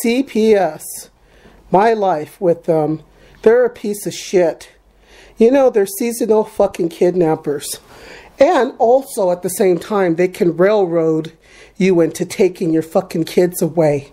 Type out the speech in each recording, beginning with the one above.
CPS, my life with them, they're a piece of shit. You know, they're seasonal fucking kidnappers. And also at the same time, they can railroad you into taking your fucking kids away.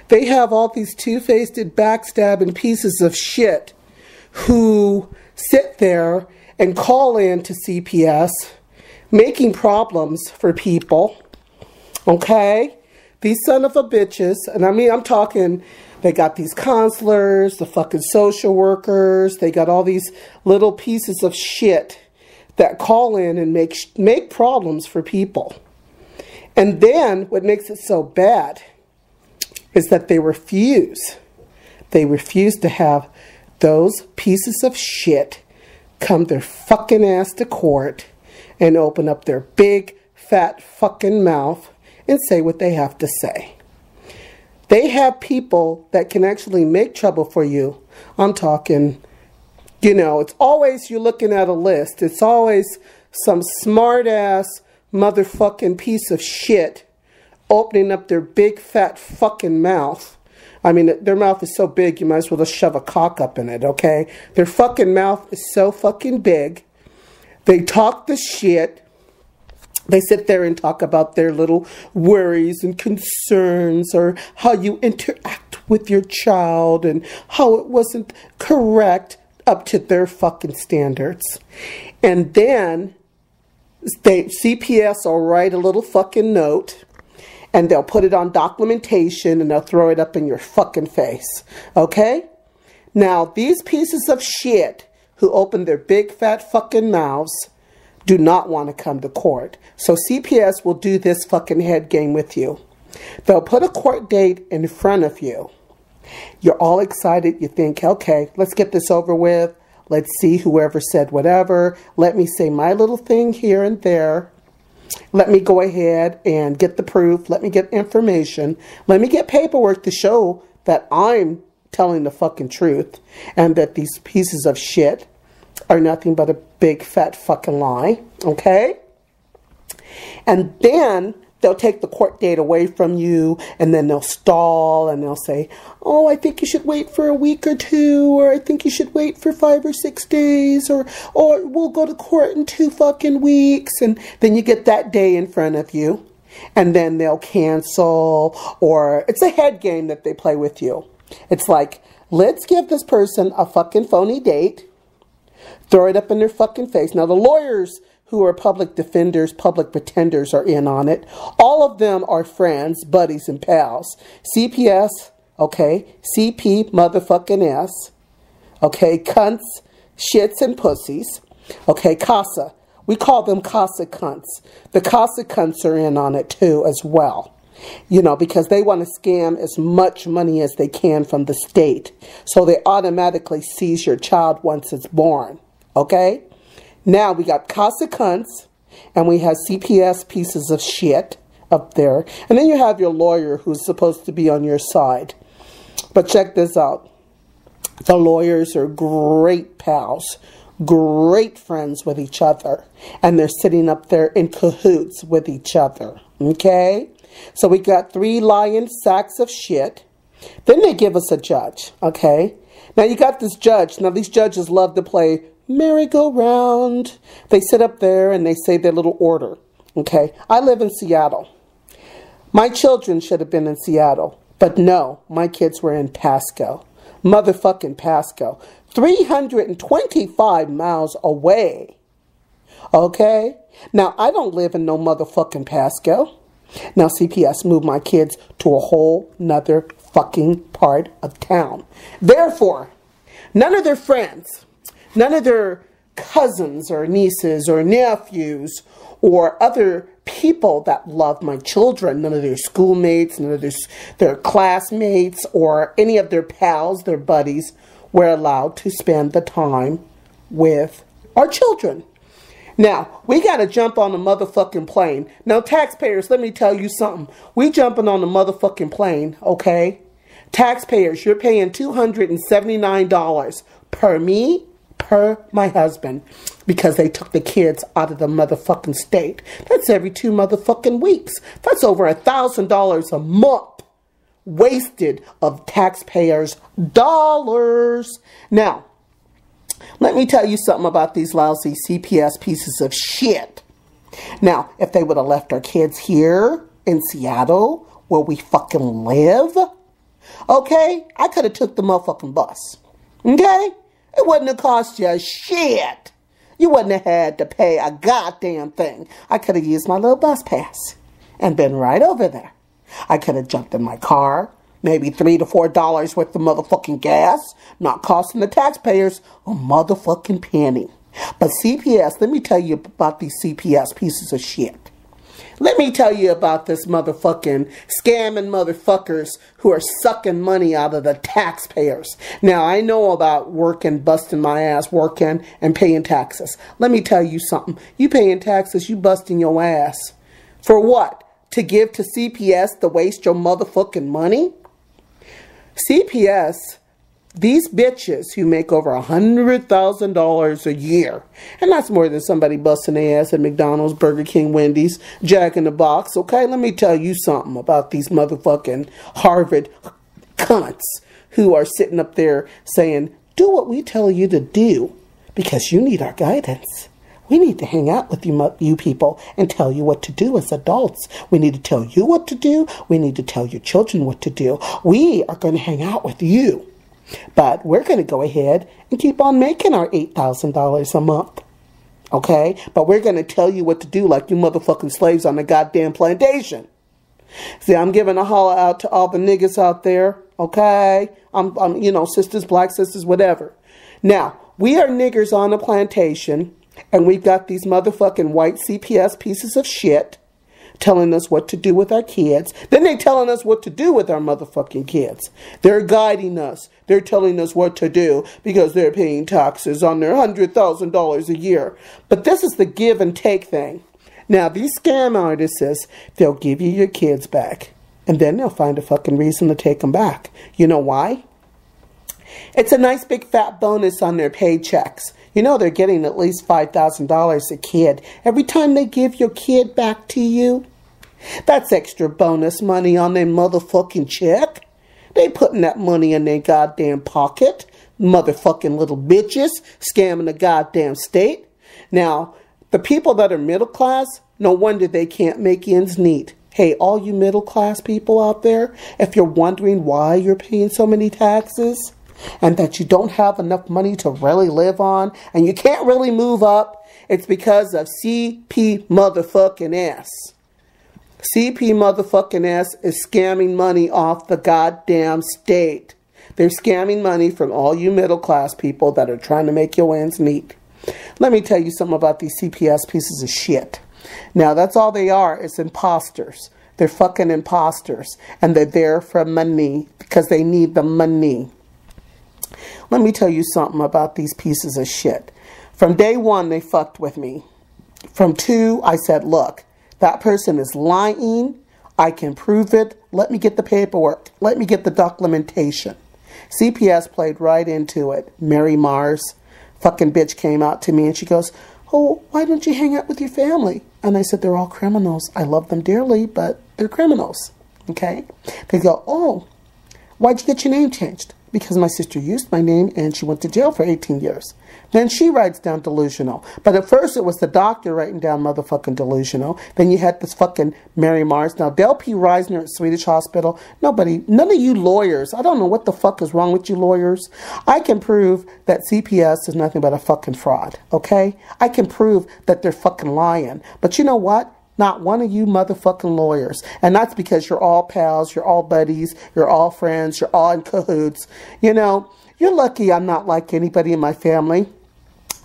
They have all these two-faced, backstabbing pieces of shit who sit there and call in to CPS, making problems for people. Okay? These son of a bitches, and I mean, I'm talking, they got these counselors, the fucking social workers, they got all these little pieces of shit that call in and make problems for people. And then what makes it so bad is that they refuse to have those pieces of shit come their fucking ass to court and open up their big fat fucking mouth and say what they have to say. They have people that can actually make trouble for you. I'm talking, you know, it's always you're looking at a list. It's always some smart ass motherfucking piece of shit opening up their big fat fucking mouth. I mean, their mouth is so big you might as well just shove a cock up in it, okay? Their fucking mouth is so fucking big. They talk the shit. They sit there and talk about their little worries and concerns, or how you interact with your child and how it wasn't correct up to their fucking standards. And then CPS will write a little fucking note and they'll put it on documentation and they'll throw it up in your fucking face. Okay? Now, these pieces of shit who open their big fat fucking mouths do not want to come to court. So CPS will do this fucking head game with you. They'll put a court date in front of you. You're all excited. You think, okay, let's get this over with. Let's see whoever said whatever. Let me say my little thing here and there. Let me go ahead and get the proof. Let me get information. Let me get paperwork to show that I'm telling the fucking truth and that these pieces of shit are nothing but a big fat fucking lie, okay? And then they'll take the court date away from you, and then they'll stall, and they'll say, oh, I think you should wait for a week or two, or I think you should wait for 5 or 6 days, or we'll go to court in 2 fucking weeks, and then you get that day in front of you, and then they'll cancel, or it's a head game that they play with you. It's like, let's give this person a fucking phony date, throw it up in their fucking face. Now, the lawyers who are public defenders, public pretenders are in on it. All of them are friends, buddies, and pals. CPS, okay, CP motherfucking S, okay, cunts, shits, and pussies, okay, CASA. We call them CASA cunts. The CASA cunts are in on it too as well. You know, because they want to scam as much money as they can from the state. So they automatically seize your child once it's born. Okay? Now we got CASA cunts and we have CPS pieces of shit up there. And then you have your lawyer who's supposed to be on your side. But check this out. The lawyers are great pals. Great friends with each other. And they're sitting up there in cahoots with each other. Okay? So we got 3 lying sacks of shit. Then they give us a judge, okay? Now you got this judge. Now these judges love to play merry-go-round. They sit up there and they say their little order, okay? I live in Seattle. My children should have been in Seattle. But no, my kids were in Pasco. Motherfucking Pasco. 325 miles away, okay? Now I don't live in no motherfucking Pasco. Now CPS moved my kids to a whole nother fucking part of town. Therefore, none of their friends, none of their cousins or nieces or nephews or other people that love my children, none of their schoolmates, none of their classmates or any of their pals, their buddies, were allowed to spend the time with our children. Now, we got to jump on the motherfucking plane. Now, taxpayers, let me tell you something. We jumping on the motherfucking plane, okay? Taxpayers, you're paying $279 per me, per my husband, because they took the kids out of the motherfucking state. That's every 2 motherfucking weeks. That's over $1,000 a month wasted of taxpayers' dollars. Now, let me tell you something about these lousy CPS pieces of shit. Now, if they would have left our kids here in Seattle, where we fucking live, okay, I could have took the motherfucking bus. Okay? It wouldn't have cost you shit. You wouldn't have had to pay a goddamn thing. I could have used my little bus pass and been right over there. I could have jumped in my car, maybe $3 to $4 worth of motherfucking gas, not costing the taxpayers a motherfucking penny. But CPS, let me tell you about these CPS pieces of shit. Let me tell you about this motherfucking scamming motherfuckers who are sucking money out of the taxpayers. Now, I know about working, busting my ass, working and paying taxes. Let me tell you something. You paying taxes, you busting your ass. For what? To give to CPS to waste your motherfucking money? CPS, these bitches who make over $100,000 a year, and that's more than somebody busting their ass at McDonald's, Burger King, Wendy's, Jack in the Box, okay? Let me tell you something about these motherfucking Harvard cunts who are sitting up there saying, do what we tell you to do because you need our guidance. We need to hang out with you people and tell you what to do as adults. We need to tell you what to do. We need to tell your children what to do. We are going to hang out with you. But we're going to go ahead and keep on making our $8,000 a month. Okay? But we're going to tell you what to do like you motherfucking slaves on the goddamn plantation. See, I'm giving a holler out to all the niggas out there. Okay? I'm you know, sisters, black sisters, whatever. Now, we are niggers on the plantation, and we've got these motherfucking white CPS pieces of shit telling us what to do with our kids. Then they're telling us what to do with our motherfucking kids. They're guiding us. They're telling us what to do because they're paying taxes on their $100,000 a year. But this is the give and take thing. Now, these scam artists, they'll give you your kids back. And then they'll find a fucking reason to take them back. You know why? It's a nice big fat bonus on their paychecks. You know they're getting at least $5,000 a kid every time they give your kid back to you. That's extra bonus money on their motherfucking check. They putting that money in their goddamn pocket. Motherfucking little bitches scamming the goddamn state. Now, the people that are middle class, no wonder they can't make ends meet. Hey, all you middle class people out there, if you're wondering why you're paying so many taxes, and that you don't have enough money to really live on, and you can't really move up, it's because of CP motherfucking S. CP motherfucking S is scamming money off the goddamn state. They're scamming money from all you middle class people that are trying to make your ends meet. Let me tell you something about these CPS pieces of shit. Now, that's all they are, is imposters. They're fucking imposters, and they're there for money because they need the money. Let me tell you something about these pieces of shit. From day one, they fucked with me. From two, I said, look, that person is lying. I can prove it. Let me get the paperwork. Let me get the documentation. CPS played right into it. Mary Mars, fucking bitch, came out to me and she goes, oh, why don't you hang out with your family? And I said, they're all criminals. I love them dearly, but they're criminals. Okay? They go, oh, why'd you get your name changed? Because my sister used my name and she went to jail for 18 years. Then she writes down delusional. But at first it was the doctor writing down motherfucking delusional. Then you had this fucking Mary Mars. Now, Del P. Reisner at Swedish Hospital. None of you lawyers. I don't know what the fuck is wrong with you lawyers. I can prove that CPS is nothing but a fucking fraud. Okay? I can prove that they're fucking lying. But you know what? Not one of you motherfucking lawyers. And that's because you're all pals, you're all buddies, you're all friends, you're all in cahoots. You know, you're lucky I'm not like anybody in my family,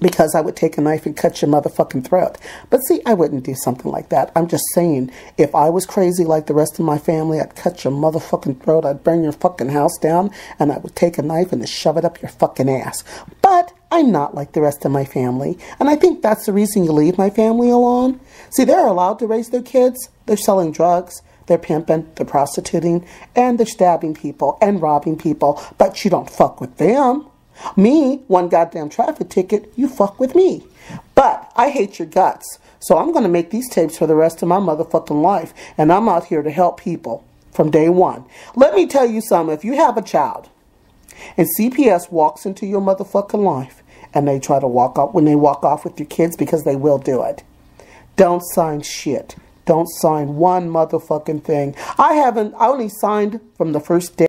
because I would take a knife and cut your motherfucking throat. But see, I wouldn't do something like that. I'm just saying, if I was crazy like the rest of my family, I'd cut your motherfucking throat, I'd burn your fucking house down, and I would take a knife and shove it up your fucking ass. But I'm not like the rest of my family. And I think that's the reason you leave my family alone. See, they're allowed to raise their kids. They're selling drugs. They're pimping. They're prostituting. And they're stabbing people and robbing people. But you don't fuck with them. Me, one goddamn traffic ticket, you fuck with me. But I hate your guts. So I'm going to make these tapes for the rest of my motherfucking life. And I'm out here to help people. from day one. Let me tell you something. If you have a child and CPS walks into your motherfucking life and they try to walk off, when they walk off with your kids, because they will do it, don't sign shit. Don't sign one motherfucking thing. I only signed from the first day.